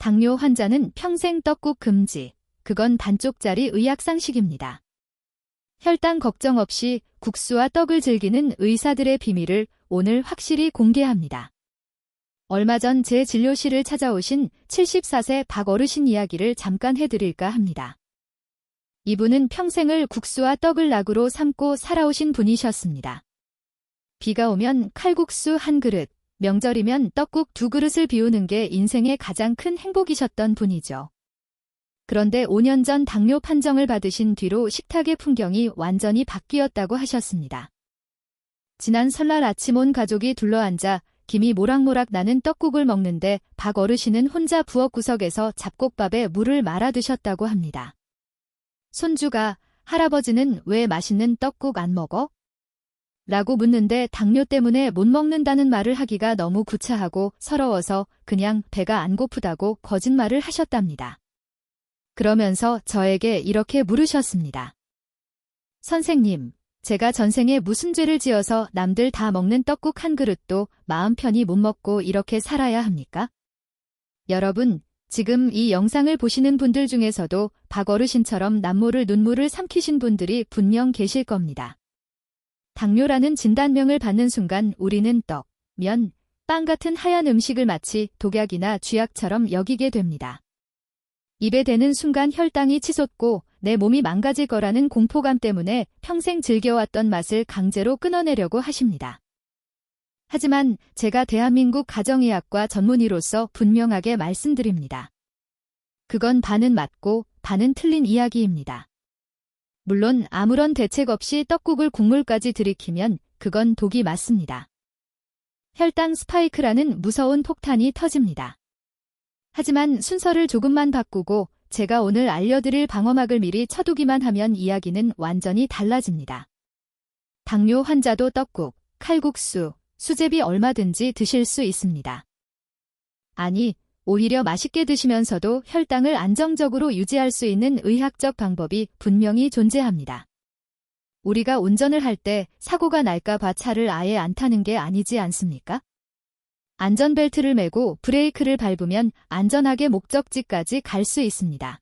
당뇨 환자는 평생 떡국 금지. 그건 반쪽짜리 의학상식입니다. 혈당 걱정 없이 국수와 떡을 즐기는 의사들의 비밀을 오늘 확실히 공개합니다. 얼마 전 제 진료실을 찾아오신 74세 박 어르신 이야기를 잠깐 해드릴까 합니다. 이분은 평생을 국수와 떡을 낙으로 삼고 살아오신 분이셨습니다. 비가 오면 칼국수 한 그릇, 명절이면 떡국 두 그릇을 비우는 게 인생의 가장 큰 행복이셨던 분이죠. 그런데 5년 전 당뇨 판정을 받으신 뒤로 식탁의 풍경이 완전히 바뀌었다고 하셨습니다. 지난 설날 아침 온 가족이 둘러앉아 김이 모락모락 나는 떡국을 먹는데 박 어르신은 혼자 부엌 구석에서 잡곡밥에 물을 말아 드셨다고 합니다. 손주가 할아버지는 왜 맛있는 떡국 안 먹어? 라고 묻는데 당뇨 때문에 못 먹는다는 말을 하기가 너무 구차하고 서러워서 그냥 배가 안 고프다고 거짓말을 하셨답니다. 그러면서 저에게 이렇게 물으셨습니다. 선생님, 제가 전생에 무슨 죄를 지어서 남들 다 먹는 떡국 한 그릇도 마음 편히 못 먹고 이렇게 살아야 합니까? 여러분, 지금 이 영상을 보시는 분들 중에서도 박 어르신처럼 남모를 눈물을 삼키신 분들이 분명 계실 겁니다. 당뇨라는 진단명을 받는 순간 우리는 떡, 면, 빵 같은 하얀 음식을 마치 독약이나 쥐약처럼 여기게 됩니다. 입에 대는 순간 혈당이 치솟고 내 몸이 망가질 거라는 공포감 때문에 평생 즐겨왔던 맛을 강제로 끊어내려고 하십니다. 하지만 제가 대한민국 가정의학과 전문의로서 분명하게 말씀드립니다. 그건 반은 맞고 반은 틀린 이야기입니다. 물론 아무런 대책 없이 떡국을 국물까지 들이키면 그건 독이 맞습니다. 혈당 스파이크라는 무서운 폭탄이 터집니다. 하지만 순서를 조금만 바꾸고 제가 오늘 알려드릴 방어막을 미리 쳐두기만 하면 이야기는 완전히 달라집니다. 당뇨 환자도 떡국, 칼국수, 수제비 얼마든지 드실 수 있습니다. 아니, 오히려 맛있게 드시면서도 혈당을 안정적으로 유지할 수 있는 의학적 방법이 분명히 존재합니다. 우리가 운전을 할 때 사고가 날까 봐 차를 아예 안 타는 게 아니지 않습니까? 안전벨트를 매고 브레이크를 밟으면 안전하게 목적지까지 갈 수 있습니다.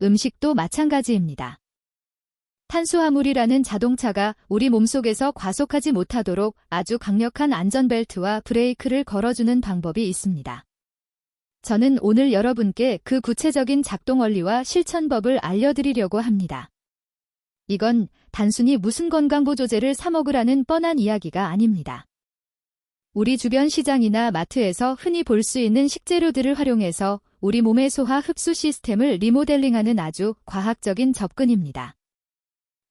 음식도 마찬가지입니다. 탄수화물이라는 자동차가 우리 몸속에서 과속하지 못하도록 아주 강력한 안전벨트와 브레이크를 걸어주는 방법이 있습니다. 저는 오늘 여러분께 그 구체적인 작동 원리와 실천법을 알려드리려고 합니다. 이건 단순히 무슨 건강보조제를 사 먹으라는 뻔한 이야기가 아닙니다. 우리 주변 시장이나 마트에서 흔히 볼 수 있는 식재료들을 활용해서 우리 몸의 소화 흡수 시스템을 리모델링하는 아주 과학적인 접근입니다.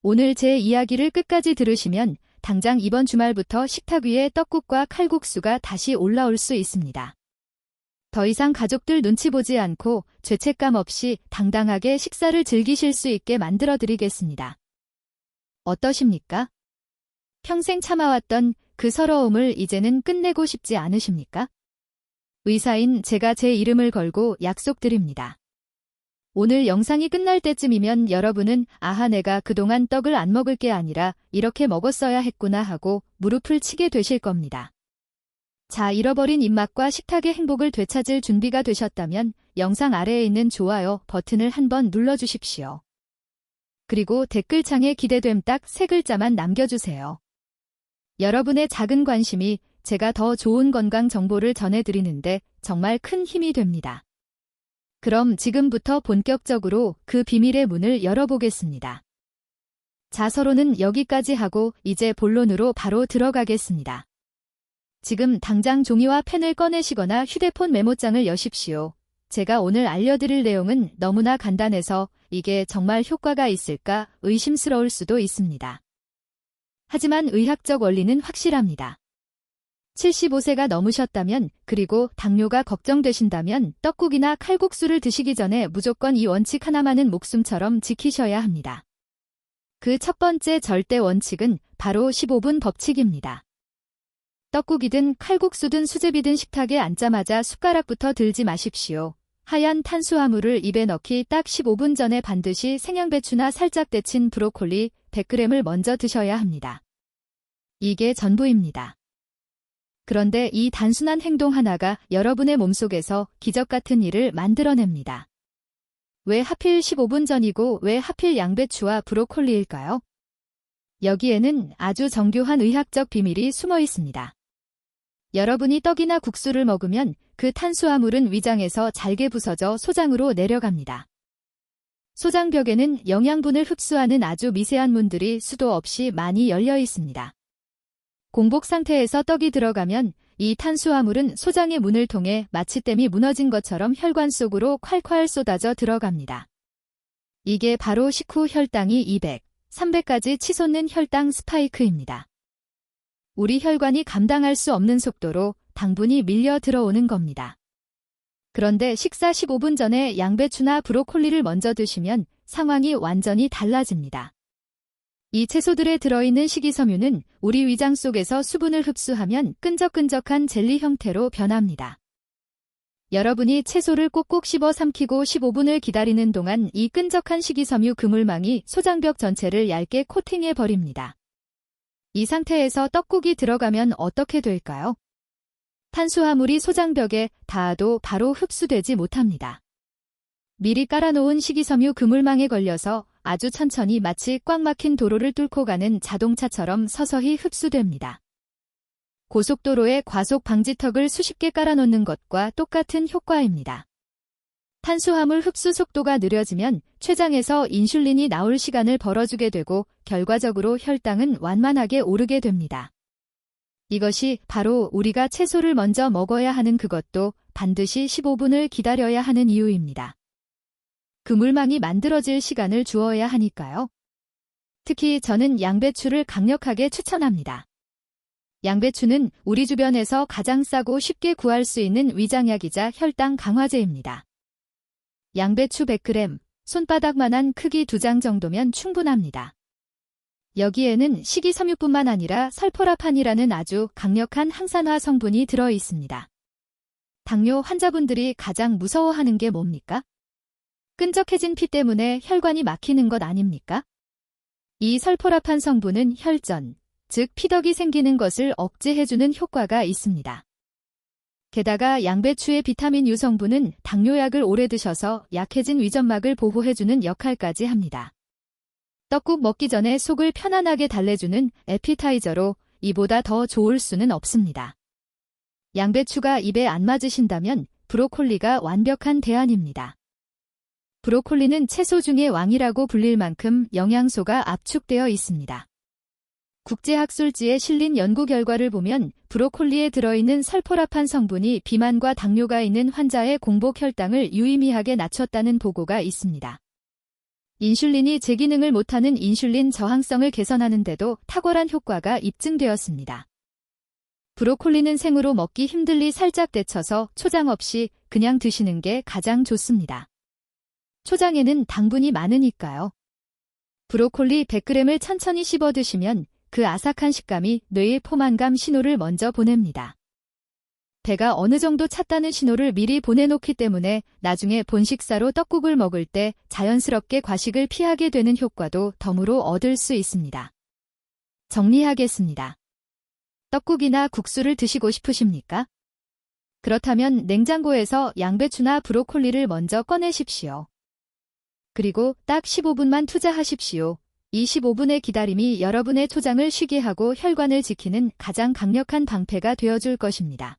오늘 제 이야기를 끝까지 들으시면 당장 이번 주말부터 식탁 위에 떡국과 칼국수가 다시 올라올 수 있습니다. 더 이상 가족들 눈치 보지 않고 죄책감 없이 당당하게 식사를 즐기실 수 있게 만들어드리겠습니다. 어떠십니까? 평생 참아왔던 그 서러움을 이제는 끝내고 싶지 않으십니까? 의사인 제가 제 이름을 걸고 약속드립니다. 오늘 영상이 끝날 때쯤이면 여러분은 아하 내가 그동안 떡을 안 먹을 게 아니라 이렇게 먹었어야 했구나 하고 무릎을 치게 되실 겁니다. 자, 잃어버린 입맛과 식탁의 행복을 되찾을 준비가 되셨다면 영상 아래에 있는 좋아요 버튼을 한번 눌러주십시오. 그리고 댓글창에 기대됨 딱 3글자만 남겨주세요. 여러분의 작은 관심이 제가 더 좋은 건강 정보를 전해드리는데 정말 큰 힘이 됩니다. 그럼 지금부터 본격적으로 그 비밀의 문을 열어보겠습니다. 자, 서로는 여기까지 하고 이제 본론으로 바로 들어가겠습니다. 지금 당장 종이와 펜을 꺼내시거나 휴대폰 메모장을 여십시오. 제가 오늘 알려드릴 내용은 너무나 간단해서 이게 정말 효과가 있을까 의심스러울 수도 있습니다. 하지만 의학적 원리는 확실합니다. 75세가 넘으셨다면 그리고 당뇨가 걱정되신다면 떡국이나 칼국수를 드시기 전에 무조건 이 원칙 하나만은 목숨처럼 지키셔야 합니다. 그 첫 번째 절대 원칙은 바로 15분 법칙입니다. 떡국이든 칼국수든 수제비든 식탁에 앉자마자 숟가락부터 들지 마십시오. 하얀 탄수화물을 입에 넣기 딱 15분 전에 반드시 생양배추나 살짝 데친 브로콜리 100g을 먼저 드셔야 합니다. 이게 전부입니다. 그런데 이 단순한 행동 하나가 여러분의 몸속에서 기적 같은 일을 만들어냅니다. 왜 하필 15분 전이고 왜 하필 양배추와 브로콜리일까요? 여기에는 아주 정교한 의학적 비밀이 숨어 있습니다. 여러분이 떡이나 국수를 먹으면 그 탄수화물은 위장에서 잘게 부서져 소장으로 내려갑니다. 소장벽에는 영양분을 흡수하는 아주 미세한 문들이 수도 없이 많이 열려 있습니다. 공복 상태에서 떡이 들어가면 이 탄수화물은 소장의 문을 통해 마취댐이 무너진 것처럼 혈관 속으로 콸콸 쏟아져 들어갑니다. 이게 바로 식후 혈당이 200, 300까지 치솟는 혈당 스파이크입니다. 우리 혈관이 감당할 수 없는 속도로 당분이 밀려 들어오는 겁니다. 그런데 식사 15분 전에 양배추나 브로콜리를 먼저 드시면 상황이 완전히 달라집니다. 이 채소들에 들어있는 식이섬유는 우리 위장 속에서 수분을 흡수하면 끈적끈적한 젤리 형태로 변합니다. 여러분이 채소를 꼭꼭 씹어 삼키고 15분을 기다리는 동안 이 끈적한 식이섬유 그물망이 소장벽 전체를 얇게 코팅해 버립니다. 이 상태에서 떡국이 들어가면 어떻게 될까요? 탄수화물이 소장벽에 닿아도 바로 흡수되지 못합니다. 미리 깔아놓은 식이섬유 그물망에 걸려서 아주 천천히 마치 꽉 막힌 도로를 뚫고 가는 자동차처럼 서서히 흡수됩니다. 고속도로에 과속 방지턱을 수십 개 깔아놓는 것과 똑같은 효과입니다. 탄수화물 흡수 속도가 느려지면 췌장에서 인슐린이 나올 시간을 벌어주게 되고 결과적으로 혈당은 완만하게 오르게 됩니다. 이것이 바로 우리가 채소를 먼저 먹어야 하는 그것도 반드시 15분을 기다려야 하는 이유입니다. 그물망이 만들어질 시간을 주어야 하니까요. 특히 저는 양배추를 강력하게 추천합니다. 양배추는 우리 주변에서 가장 싸고 쉽게 구할 수 있는 위장약이자 혈당 강화제입니다. 양배추 100g, 손바닥만한 크기 2장 정도면 충분합니다. 여기에는 식이섬유뿐만 아니라 설포라판이라는 아주 강력한 항산화 성분이 들어 있습니다. 당뇨 환자분들이 가장 무서워하는 게 뭡니까? 끈적해진 피 때문에 혈관이 막히는 것 아닙니까? 이 설포라판 성분은 혈전, 즉 피덕이 생기는 것을 억제해주는 효과가 있습니다. 게다가 양배추의 비타민 U 성분은 당뇨약을 오래 드셔서 약해진 위점막을 보호해주는 역할까지 합니다. 떡국 먹기 전에 속을 편안하게 달래주는 에피타이저로 이보다 더 좋을 수는 없습니다. 양배추가 입에 안 맞으신다면 브로콜리가 완벽한 대안입니다. 브로콜리는 채소 중의 왕이라고 불릴 만큼 영양소가 압축되어 있습니다. 국제학술지에 실린 연구 결과를 보면 브로콜리에 들어있는 설포라판 성분이 비만과 당뇨가 있는 환자의 공복 혈당을 유의미하게 낮췄다는 보고가 있습니다. 인슐린이 제 기능을 못하는 인슐린 저항성을 개선하는 데도 탁월한 효과가 입증되었습니다. 브로콜리는 생으로 먹기 힘들리 살짝 데쳐서 초장 없이 그냥 드시는 게 가장 좋습니다. 초장에는 당분이 많으니까요. 브로콜리 100g을 천천히 씹어 드시면 그 아삭한 식감이 뇌에 포만감 신호를 먼저 보냅니다. 배가 어느 정도 찼다는 신호를 미리 보내놓기 때문에 나중에 본식사로 떡국을 먹을 때 자연스럽게 과식을 피하게 되는 효과도 덤으로 얻을 수 있습니다. 정리하겠습니다. 떡국이나 국수를 드시고 싶으십니까? 그렇다면 냉장고에서 양배추나 브로콜리를 먼저 꺼내십시오. 그리고 딱 15분만 투자하십시오. 이 15분의 기다림이 여러분의 초장을 쉬게 하고 혈관을 지키는 가장 강력한 방패가 되어줄 것입니다.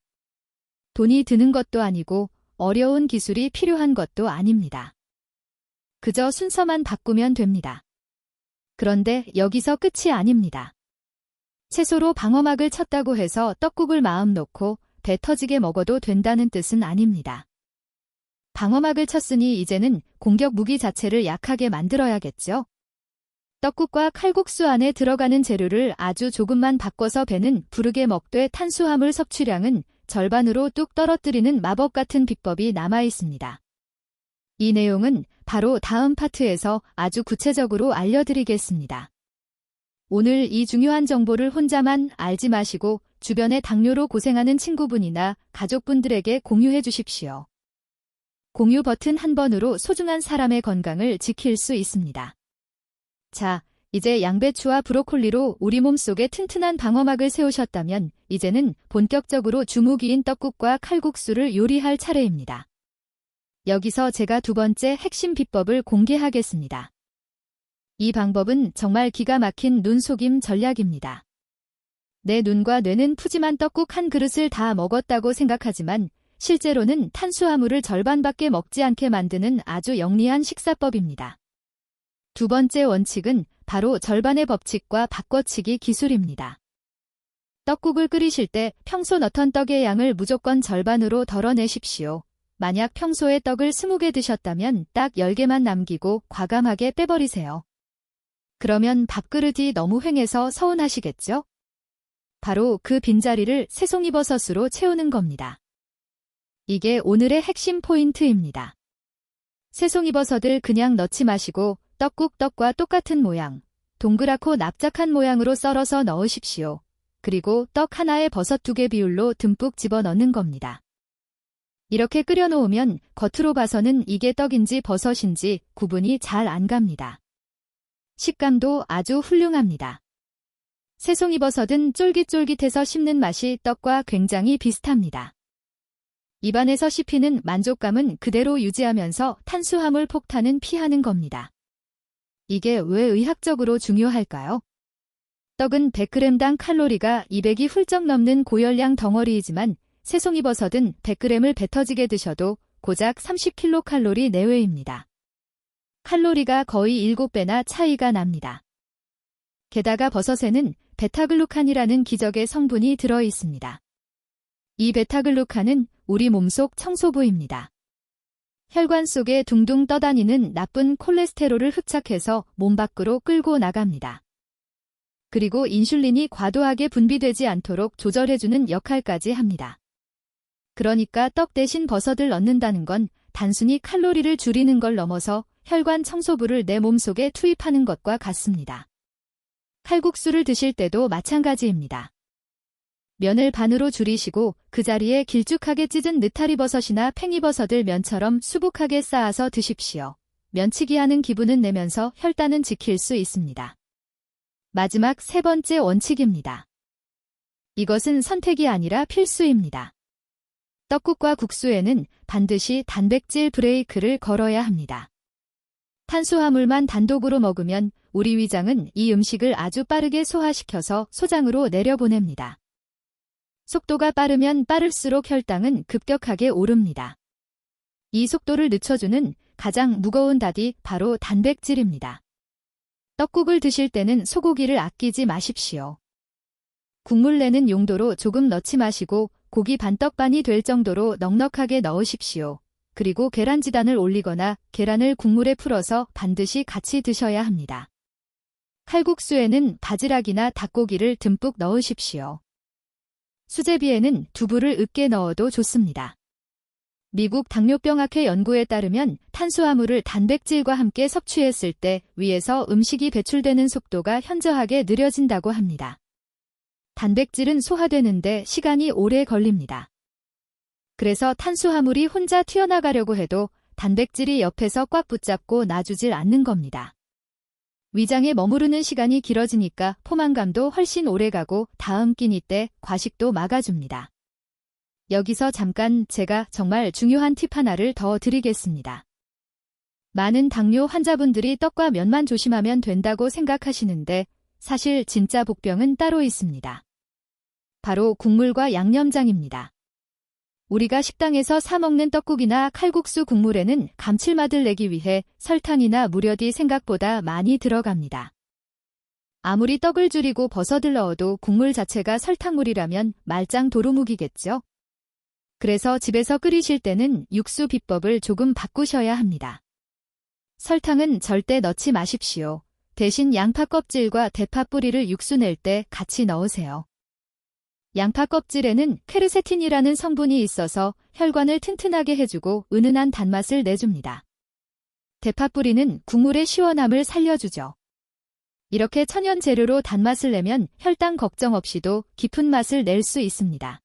돈이 드는 것도 아니고 어려운 기술이 필요한 것도 아닙니다. 그저 순서만 바꾸면 됩니다. 그런데 여기서 끝이 아닙니다. 채소로 방어막을 쳤다고 해서 떡국을 마음 놓고 배 터지게 먹어도 된다는 뜻은 아닙니다. 방어막을 쳤으니 이제는 공격 무기 자체를 약하게 만들어야겠죠? 떡국과 칼국수 안에 들어가는 재료를 아주 조금만 바꿔서 배는 부르게 먹되 탄수화물 섭취량은 절반으로 뚝 떨어뜨리는 마법 같은 비법이 남아 있습니다. 이 내용은 바로 다음 파트에서 아주 구체적으로 알려드리겠습니다. 오늘 이 중요한 정보를 혼자만 알지 마시고 주변에 당뇨로 고생하는 친구분이나 가족분들에게 공유해 주십시오. 공유 버튼 한 번으로 소중한 사람의 건강을 지킬 수 있습니다. 자, 이제 양배추와 브로콜리로 우리 몸속에 튼튼한 방어막을 세우셨다면 이제는 본격적으로 주무기인 떡국과 칼국수를 요리할 차례입니다. 여기서 제가 두 번째 핵심 비법을 공개하겠습니다. 이 방법은 정말 기가 막힌 눈속임 전략입니다. 내 눈과 뇌는 푸짐한 떡국 한 그릇을 다 먹었다고 생각하지만 실제로는 탄수화물을 절반밖에 먹지 않게 만드는 아주 영리한 식사법입니다. 두 번째 원칙은 바로 절반의 법칙과 바꿔치기 기술입니다. 떡국을 끓이실 때 평소 넣던 떡의 양을 무조건 절반으로 덜어내십시오. 만약 평소에 떡을 20개 드셨다면 딱 10개만 남기고 과감하게 빼버리세요. 그러면 밥그릇이 너무 휑해서 서운하시겠죠? 바로 그 빈자리를 새송이버섯으로 채우는 겁니다. 이게 오늘의 핵심 포인트입니다. 새송이버섯을 그냥 넣지 마시고 떡과 똑같은 모양, 동그랗고 납작한 모양으로 썰어서 넣으십시오. 그리고 떡 하나에 버섯 2개 비율로 듬뿍 집어넣는 겁니다. 이렇게 끓여놓으면 겉으로 봐서는 이게 떡인지 버섯인지 구분이 잘 안 갑니다. 식감도 아주 훌륭합니다. 새송이버섯은 쫄깃쫄깃해서 씹는 맛이 떡과 굉장히 비슷합니다. 입안에서 씹히는 만족감은 그대로 유지하면서 탄수화물 폭탄은 피하는 겁니다. 이게 왜 의학적으로 중요할까요? 떡은 100g당 칼로리가 200이 훌쩍 넘는 고열량 덩어리이지만 새송이버섯은 100g을 배 터지게 드셔도 고작 30kcal 내외입니다. 칼로리가 거의 7배나 차이가 납니다. 게다가 버섯에는 베타글루칸이라는 기적의 성분이 들어 있습니다. 이 베타글루칸은 우리 몸속 청소부입니다. 혈관 속에 둥둥 떠다니는 나쁜 콜레스테롤을 흡착해서 몸 밖으로 끌고 나갑니다. 그리고 인슐린이 과도하게 분비되지 않도록 조절해주는 역할까지 합니다. 그러니까 떡 대신 버섯을 넣는다는 건 단순히 칼로리를 줄이는 걸 넘어서 혈관 청소부를 내 몸속에 투입하는 것과 같습니다. 칼국수를 드실 때도 마찬가지입니다. 면을 반으로 줄이시고 그 자리에 길쭉하게 찢은 느타리버섯이나 팽이버섯을 면처럼 수북하게 쌓아서 드십시오. 면치기 하는 기분은 내면서 혈당은 지킬 수 있습니다. 마지막 세 번째 원칙입니다. 이것은 선택이 아니라 필수입니다. 떡국과 국수에는 반드시 단백질 브레이크를 걸어야 합니다. 탄수화물만 단독으로 먹으면 우리 위장은 이 음식을 아주 빠르게 소화시켜서 소장으로 내려보냅니다. 속도가 빠르면 빠를수록 혈당은 급격하게 오릅니다. 이 속도를 늦춰주는 가장 무거운 닭이 바로 단백질입니다. 떡국을 드실 때는 소고기를 아끼지 마십시오. 국물 내는 용도로 조금 넣지 마시고 고기 반떡반이 될 정도로 넉넉하게 넣으십시오. 그리고 계란지단을 올리거나 계란을 국물에 풀어서 반드시 같이 드셔야 합니다. 칼국수에는 바지락이나 닭고기를 듬뿍 넣으십시오. 수제비에는 두부를 으깨 넣어도 좋습니다. 미국 당뇨병학회 연구에 따르면 탄수화물을 단백질과 함께 섭취했을 때 위에서 음식이 배출되는 속도가 현저하게 느려진다고 합니다. 단백질은 소화되는데 시간이 오래 걸립니다. 그래서 탄수화물이 혼자 튀어나가려고 해도 단백질이 옆에서 꽉 붙잡고 놔주질 않는 겁니다. 위장에 머무르는 시간이 길어지니까 포만감도 훨씬 오래가고 다음 끼니 때 과식도 막아줍니다. 여기서 잠깐 제가 정말 중요한 팁 하나를 더 드리겠습니다. 많은 당뇨 환자분들이 떡과 면만 조심하면 된다고 생각하시는데 사실 진짜 복병은 따로 있습니다. 바로 국물과 양념장입니다. 우리가 식당에서 사 먹는 떡국이나 칼국수 국물에는 감칠맛을 내기 위해 설탕이나 무려디 생각보다 많이 들어갑니다. 아무리 떡을 줄이고 버섯을 넣어도 국물 자체가 설탕물이라면 말짱 도루묵이겠죠? 그래서 집에서 끓이실 때는 육수 비법을 조금 바꾸셔야 합니다. 설탕은 절대 넣지 마십시오. 대신 양파 껍질과 대파 뿌리를 육수 낼 때 같이 넣으세요. 양파 껍질에는 퀘르세틴이라는 성분이 있어서 혈관을 튼튼하게 해주고 은은한 단맛을 내줍니다. 대파 뿌리는 국물의 시원함을 살려주죠. 이렇게 천연 재료로 단맛을 내면 혈당 걱정 없이도 깊은 맛을 낼 수 있습니다.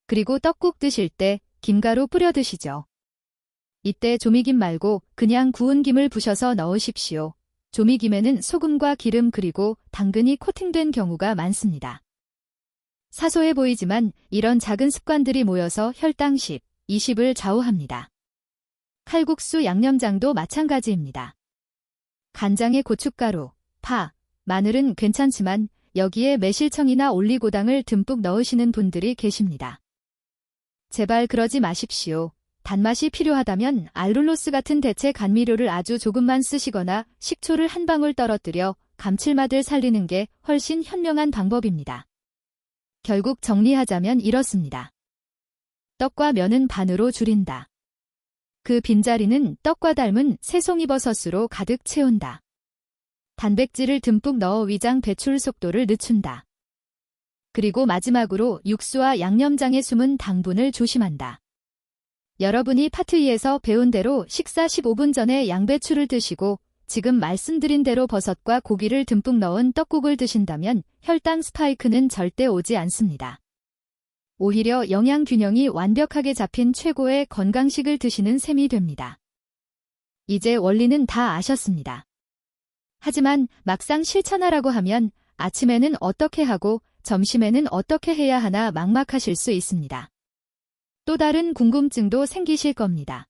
그리고 떡국 드실 때 김가루 뿌려 드시죠. 이때 조미김 말고 그냥 구운 김을 부셔서 넣으십시오. 조미김에는 소금과 기름 그리고 당근이 코팅된 경우가 많습니다. 사소해 보이지만 이런 작은 습관들이 모여서 혈당 10, 20을 좌우합니다. 칼국수 양념장도 마찬가지입니다. 간장에 고춧가루, 파, 마늘은 괜찮지만 여기에 매실청이나 올리고당을 듬뿍 넣으시는 분들이 계십니다. 제발 그러지 마십시오. 단맛이 필요하다면 알룰로스 같은 대체 감미료를 아주 조금만 쓰시거나 식초를 한 방울 떨어뜨려 감칠맛을 살리는 게 훨씬 현명한 방법입니다. 결국 정리하자면 이렇습니다. 떡과 면은 반으로 줄인다. 그 빈자리는 떡과 닮은 새송이버섯으로 가득 채운다. 단백질을 듬뿍 넣어 위장 배출 속도를 늦춘다. 그리고 마지막으로 육수와 양념장에 숨은 당분을 조심한다. 여러분이 파트 2에서 배운 대로 식사 15분 전에 양배추를 드시고 지금 말씀드린 대로 버섯과 고기를 듬뿍 넣은 떡국을 드신다면 혈당 스파이크는 절대 오지 않습니다. 오히려 영양 균형이 완벽하게 잡힌 최고의 건강식을 드시는 셈이 됩니다. 이제 원리는 다 아셨습니다. 하지만 막상 실천하라고 하면 아침에는 어떻게 하고 점심에는 어떻게 해야 하나 막막하실 수 있습니다. 또 다른 궁금증도 생기실 겁니다.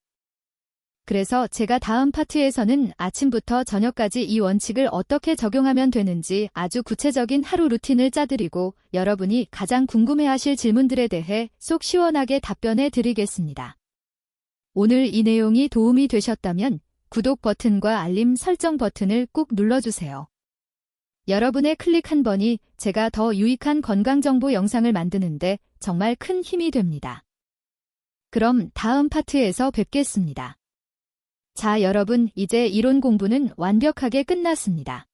그래서 제가 다음 파트에서는 아침부터 저녁까지 이 원칙을 어떻게 적용하면 되는지 아주 구체적인 하루 루틴을 짜드리고 여러분이 가장 궁금해하실 질문들에 대해 속 시원하게 답변해 드리겠습니다. 오늘 이 내용이 도움이 되셨다면 구독 버튼과 알림 설정 버튼을 꾹 눌러주세요. 여러분의 클릭 한 번이 제가 더 유익한 건강정보 영상을 만드는데 정말 큰 힘이 됩니다. 그럼 다음 파트에서 뵙겠습니다. 자, 여러분, 이제 이론 공부는 완벽하게 끝났습니다.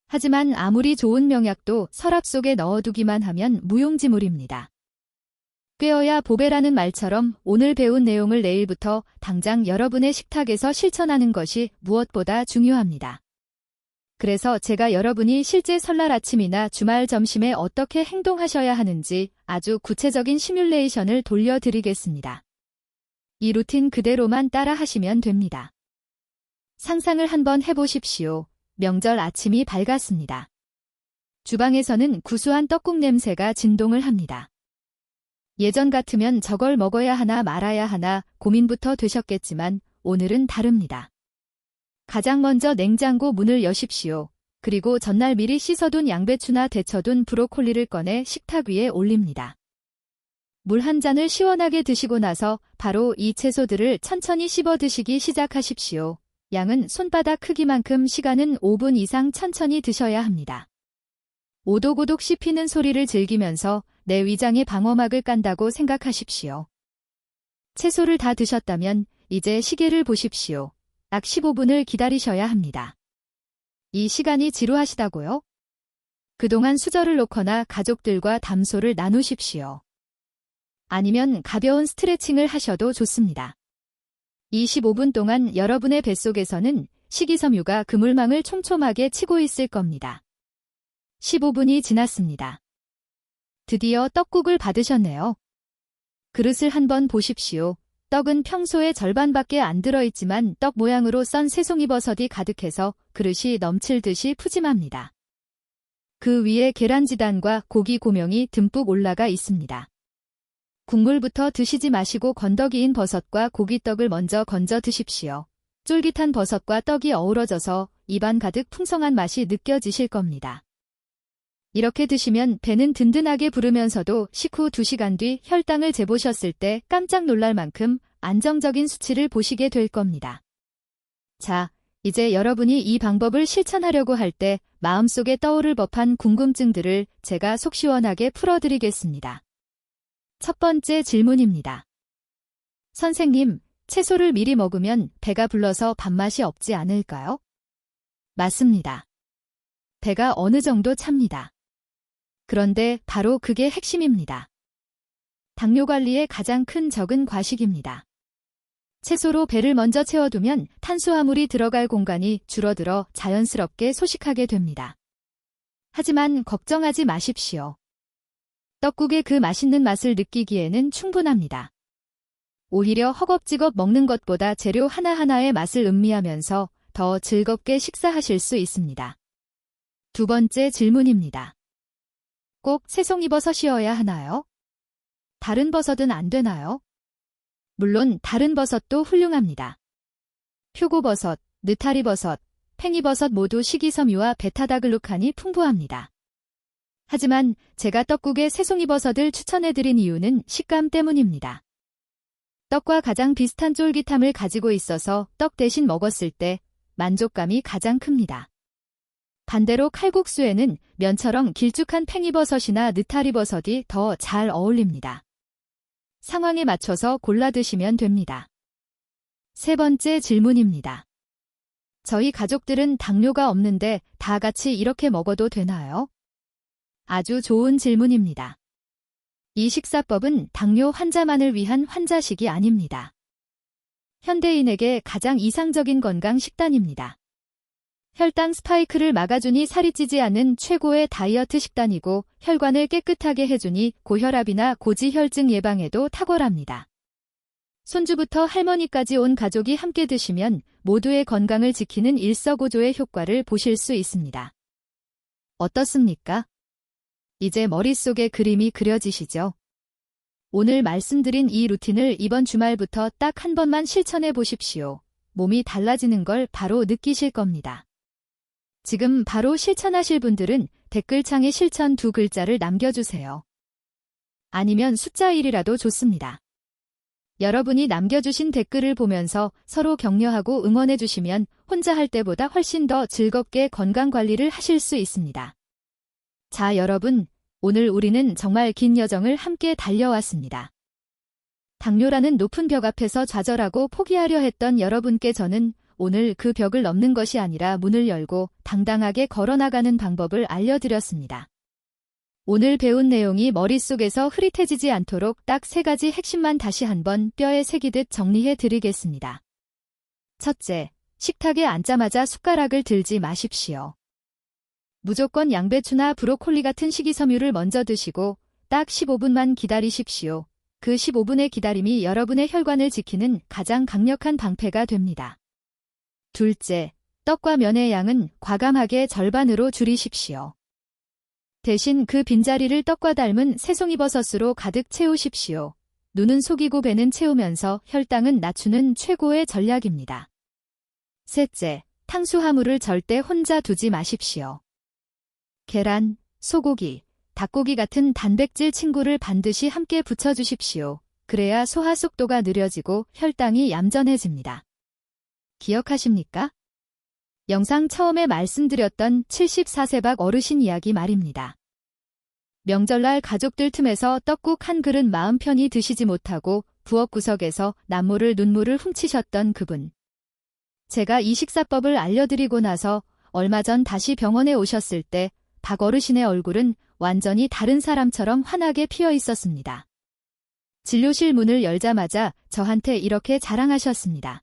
하지만 아무리 좋은 명약도 서랍 속에 넣어두기만 하면 무용지물입니다. 꿰어야 보배라는 말처럼 오늘 배운 내용을 내일부터 당장 여러분의 식탁에서 실천하는 것이 무엇보다 중요합니다. 그래서 제가 여러분이 실제 설날 아침이나 주말 점심에 어떻게 행동하셔야 하는지 아주 구체적인 시뮬레이션을 돌려드리겠습니다. 이 루틴 그대로만 따라 하시면 됩니다. 상상을 한번 해보십시오. 명절 아침이 밝았습니다. 주방에서는 구수한 떡국 냄새가 진동을 합니다. 예전 같으면 저걸 먹어야 하나 말아야 하나 고민부터 되셨겠지만 오늘은 다릅니다. 가장 먼저 냉장고 문을 여십시오. 그리고 전날 미리 씻어둔 양배추나 데쳐둔 브로콜리를 꺼내 식탁 위에 올립니다. 물 한 잔을 시원하게 드시고 나서 바로 이 채소들을 천천히 씹어 드시기 시작하십시오. 양은 손바닥 크기만큼 시간은 5분 이상 천천히 드셔야 합니다. 오독오독 씹히는 소리를 즐기면서 내 위장의 방어막을 깐다고 생각하십시오. 채소를 다 드셨다면 이제 시계를 보십시오. 딱 15분을 기다리셔야 합니다. 이 시간이 지루하시다고요? 그동안 수저를 놓거나 가족들과 담소를 나누십시오. 아니면 가벼운 스트레칭을 하셔도 좋습니다. 25분 동안 여러분의 뱃속에서는 식이섬유가 그물망을 촘촘하게 치고 있을 겁니다. 15분이 지났습니다. 드디어 떡국을 받으셨네요. 그릇을 한번 보십시오. 떡은 평소의 절반밖에 안 들어있지만 떡 모양으로 썬 새송이버섯이 가득해서 그릇이 넘칠 듯이 푸짐합니다. 그 위에 계란지단과 고기 고명이 듬뿍 올라가 있습니다. 국물부터 드시지 마시고 건더기인 버섯과 고기떡을 먼저 건져 드십시오. 쫄깃한 버섯과 떡이 어우러져서 입안 가득 풍성한 맛이 느껴지실 겁니다. 이렇게 드시면 배는 든든하게 부르면서도 식후 2시간 뒤 혈당을 재보셨을 때 깜짝 놀랄 만큼 안정적인 수치를 보시게 될 겁니다. 자, 이제 여러분이 이 방법을 실천하려고 할 때 마음속에 떠오를 법한 궁금증들을 제가 속 시원하게 풀어드리겠습니다. 첫 번째 질문입니다. 선생님, 채소를 미리 먹으면 배가 불러서 밥맛이 없지 않을까요? 맞습니다. 배가 어느 정도 찹니다. 그런데 바로 그게 핵심입니다. 당뇨 관리의 가장 큰 적은 과식입니다. 채소로 배를 먼저 채워두면 탄수화물이 들어갈 공간이 줄어들어 자연스럽게 소식하게 됩니다. 하지만 걱정하지 마십시오. 떡국의 그 맛있는 맛을 느끼기에는 충분합니다. 오히려 허겁지겁 먹는 것보다 재료 하나하나의 맛을 음미하면서 더 즐겁게 식사하실 수 있습니다. 두 번째 질문입니다. 꼭 새송이버섯이어야 하나요? 다른 버섯은 안 되나요? 물론 다른 버섯도 훌륭합니다. 표고버섯, 느타리버섯, 팽이버섯 모두 식이섬유와 베타다글루칸이 풍부합니다. 하지만 제가 떡국에 새송이버섯을 추천해드린 이유는 식감 때문입니다. 떡과 가장 비슷한 쫄깃함을 가지고 있어서 떡 대신 먹었을 때 만족감이 가장 큽니다. 반대로 칼국수에는 면처럼 길쭉한 팽이버섯이나 느타리버섯이 더 잘 어울립니다. 상황에 맞춰서 골라 드시면 됩니다. 세 번째 질문입니다. 저희 가족들은 당뇨가 없는데 다 같이 이렇게 먹어도 되나요? 아주 좋은 질문입니다. 이 식사법은 당뇨 환자만을 위한 환자식이 아닙니다. 현대인에게 가장 이상적인 건강 식단입니다. 혈당 스파이크를 막아주니 살이 찌지 않는 최고의 다이어트 식단이고 혈관을 깨끗하게 해주니 고혈압이나 고지혈증 예방에도 탁월합니다. 손주부터 할머니까지 온 가족이 함께 드시면 모두의 건강을 지키는 일석오조의 효과를 보실 수 있습니다. 어떻습니까? 이제 머릿속에 그림이 그려지시죠? 오늘 말씀드린 이 루틴을 이번 주말부터 딱 한 번만 실천해 보십시오. 몸이 달라지는 걸 바로 느끼실 겁니다. 지금 바로 실천하실 분들은 댓글창에 실천 두 글자를 남겨주세요. 아니면 숫자 1이라도 좋습니다. 여러분이 남겨주신 댓글을 보면서 서로 격려하고 응원해주시면 혼자 할 때보다 훨씬 더 즐겁게 건강관리를 하실 수 있습니다. 자, 여러분, 오늘 우리는 정말 긴 여정을 함께 달려왔습니다. 당뇨라는 높은 벽 앞에서 좌절하고 포기하려 했던 여러분께 저는 오늘 그 벽을 넘는 것이 아니라 문을 열고 당당하게 걸어나가는 방법을 알려드렸습니다. 오늘 배운 내용이 머릿속에서 흐릿해지지 않도록 딱 3가지 핵심만 다시 한번 뼈에 새기듯 정리해 드리겠습니다. 첫째, 식탁에 앉자마자 숟가락을 들지 마십시오. 무조건 양배추나 브로콜리 같은 식이섬유를 먼저 드시고 딱 15분만 기다리십시오. 그 15분의 기다림이 여러분의 혈관을 지키는 가장 강력한 방패가 됩니다. 둘째, 떡과 면의 양은 과감하게 절반으로 줄이십시오. 대신 그 빈자리를 떡과 닮은 새송이버섯으로 가득 채우십시오. 눈은 속이고 배는 채우면서 혈당은 낮추는 최고의 전략입니다. 셋째, 탄수화물을 절대 혼자 두지 마십시오. 계란, 소고기, 닭고기 같은 단백질 친구를 반드시 함께 붙여주십시오. 그래야 소화 속도가 느려지고 혈당이 얌전해집니다. 기억하십니까? 영상 처음에 말씀드렸던 74세박 어르신 이야기 말입니다. 명절날 가족들 틈에서 떡국 한 그릇 마음 편히 드시지 못하고 부엌 구석에서 남모를 눈물을 훔치셨던 그분. 제가 이 식사법을 알려드리고 나서 얼마 전 다시 병원에 오셨을 때 박 어르신의 얼굴은 완전히 다른 사람처럼 환하게 피어 있었습니다. 진료실 문을 열자마자 저한테 이렇게 자랑하셨습니다.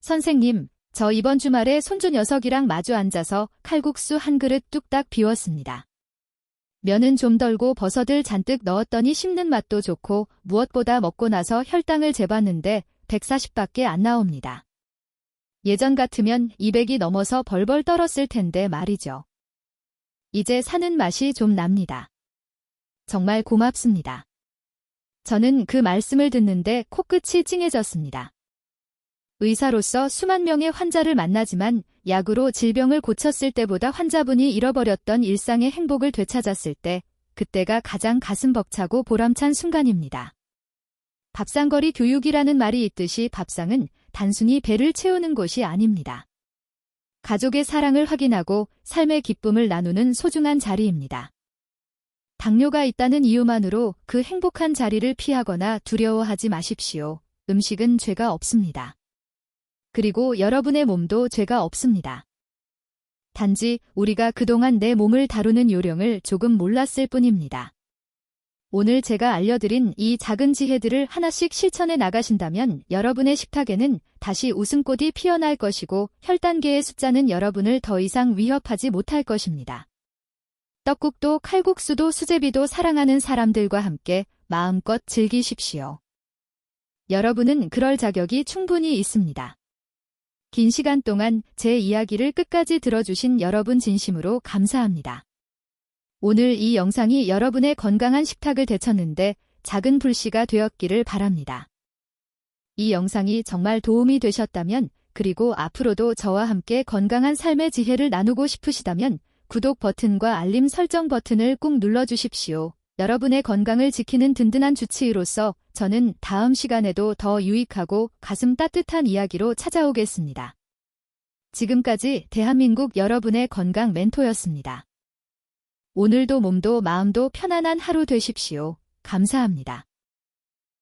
선생님, 저 이번 주말에 손주 녀석이랑 마주 앉아서 칼국수 한 그릇 뚝딱 비웠습니다. 면은 좀 덜고 버섯을 잔뜩 넣었더니 씹는 맛도 좋고 무엇보다 먹고 나서 혈당을 재봤는데 140밖에 안 나옵니다. 예전 같으면 200이 넘어서 벌벌 떨었을 텐데 말이죠. 이제 사는 맛이 좀 납니다. 정말 고맙습니다. 저는 그 말씀을 듣는데 코끝이 찡해졌습니다. 의사로서 수만 명의 환자를 만나지만 약으로 질병을 고쳤을 때보다 환자분이 잃어버렸던 일상의 행복을 되찾았을 때 그때가 가장 가슴 벅차고 보람찬 순간입니다. 밥상거리 교육이라는 말이 있듯이 밥상은 단순히 배를 채우는 곳이 아닙니다. 가족의 사랑을 확인하고 삶의 기쁨을 나누는 소중한 자리입니다. 당뇨가 있다는 이유만으로 그 행복한 자리를 피하거나 두려워하지 마십시오. 음식은 죄가 없습니다. 그리고 여러분의 몸도 죄가 없습니다. 단지 우리가 그동안 내 몸을 다루는 요령을 조금 몰랐을 뿐입니다. 오늘 제가 알려드린 이 작은 지혜들을 하나씩 실천해 나가신다면 여러분의 식탁에는 다시 웃음꽃이 피어날 것이고 혈단계의 숫자는 여러분을 더 이상 위협하지 못할 것입니다. 떡국도 칼국수도 수제비도 사랑하는 사람들과 함께 마음껏 즐기십시오. 여러분은 그럴 자격이 충분히 있습니다. 긴 시간 동안 제 이야기를 끝까지 들어주신 여러분 진심으로 감사합니다. 오늘 이 영상이 여러분의 건강한 식탁을 되찾는데 작은 불씨가 되었기를 바랍니다. 이 영상이 정말 도움이 되셨다면, 그리고 앞으로도 저와 함께 건강한 삶의 지혜를 나누고 싶으시다면 구독 버튼과 알림 설정 버튼을 꾹 눌러주십시오. 여러분의 건강을 지키는 든든한 주치의로서 저는 다음 시간에도 더 유익하고 가슴 따뜻한 이야기로 찾아오겠습니다. 지금까지 대한민국 여러분의 건강 멘토였습니다. 오늘도 몸도 마음도 편안한 하루 되십시오. 감사합니다.